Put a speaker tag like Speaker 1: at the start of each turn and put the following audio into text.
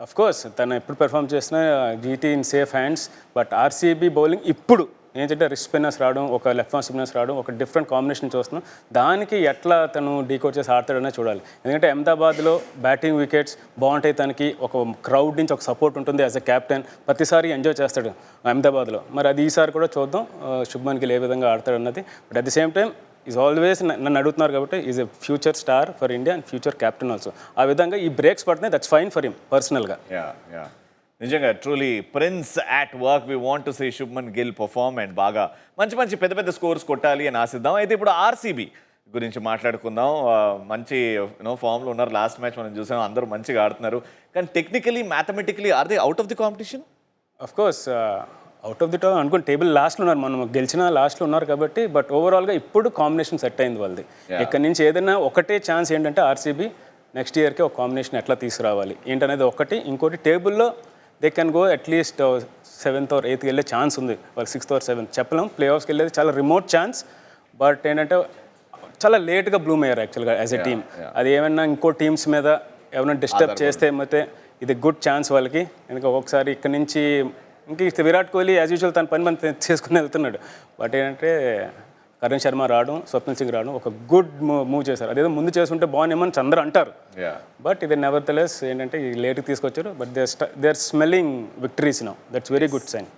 Speaker 1: Of course తను ఎప్పుడు perform చేసినా GT in safe hands. But RCB bowling ఇప్పుడు ఏంటంటే రిస్ట్ స్పిన్నర్స్ రావడం, ఒక లెఫ్ట్ ఆర్మ్ స్పిన్నర్స్ రావడం, ఒక డిఫరెంట్ కాంబినేషన్ చూస్తున్నాం. దానికి ఎట్లా తను డీకోడ్ చేసి ఆడతాడనే చూడాలి. ఎందుకంటే అహ్మదాబాద్లో బ్యాటింగ్ వికెట్స్ బాగుంటాయి, తనకి ఒక క్రౌడ్ నుంచి ఒక సపోర్ట్ ఉంటుంది. యాజ్ ఎ క్యాప్టెన్ ప్రతిసారి ఎంజాయ్ చేస్తాడు అహ్మదాబాద్లో. మరి అది ఈసారి కూడా చూద్దాం శుభ్మన్ గిల్ ఏ విధంగా ఆడతాడు అన్నది. But at the same time is always నన్ను అడుగుతున్నారు కాబట్టి is a future star for India and future captain also. ఆ విధంగా ఈ బ్రేక్స్ పడుతున్నాయి, దట్స్ ఫైన్ ఫర్ హిమ్ పర్సనల్గా.
Speaker 2: నిజంగా truly prince at work. We want to see Shubman Gill perform and బాగా మంచి మంచి పెద్ద పెద్ద స్కోర్స్ కొట్టాలి అని ఆశిద్దాం. అయితే ఇప్పుడు ఆర్సీబీ గురించి మాట్లాడుకుందాం. మంచి ఫామ్లో ఉన్నారు. లాస్ట్ మ్యాచ్ మనం చూసాం, అందరూ మంచిగా ఆడుతున్నారు. కానీ technically mathematically are they out of the competition?
Speaker 1: Of course out of the top అనుకుని టేబుల్ లాస్ట్లో ఉన్నారు, మనం గెలిచిన లాస్ట్లో ఉన్నారు కాబట్టి. బట్ ఓవరాల్గా ఇప్పుడు కాంబినేషన్ సెట్ అయింది వాళ్ళది. ఇక్కడ నుంచి ఏదైనా ఒకటే ఛాన్స్ ఏంటంటే ఆర్సీబీ నెక్స్ట్ ఇయర్కి ఒక కాంబినేషన్ ఎట్లా తీసుకురావాలి ఏంటనేది ఒకటి. ఇంకోటి టేబుల్లో they can go at least 7th or 8th వెళ్ళే ఛాన్స్ ఉంది. వాళ్ళు 6th or 7th చెప్పలేం. ప్లే ఆఫ్స్కి వెళ్ళేది చాలా రిమోట్ ఛాన్స్. బట్ ఏంటంటే చాలా లేట్గా బ్లూమ్ అయ్యారు యాక్చువల్గా యాజ్ ఎ టీమ్. అది ఏమన్నా ఇంకో టీమ్స్ మీద ఏమైనా డిస్టర్బ్ చేస్తే ఏమైతే ఇది గుడ్ ఛాన్స్ వాళ్ళకి. ఎందుకంటే ఒక్కొక్కసారి ఇక్కడ నుంచి ఇంక విరాట్ కోహ్లీ యాజ్ యూజువల్ తన పని చేసుకుని వెళ్తున్నాడు. బట్ ఏంటంటే కరణ్ శర్మ రావడం, స్వప్నిల్ సింగ్ రావడం ఒక గుడ్ మూవ్ చేశారు. అదేదో ముందు చేసుకుంటే బాగున్నామని అందరూ అంటారు. బట్ ఇది నెవర్ థెలెస్ ఏంటంటే ఈ లేట్కి తీసుకొచ్చారు. But they are smelling victories now. That's very good sign.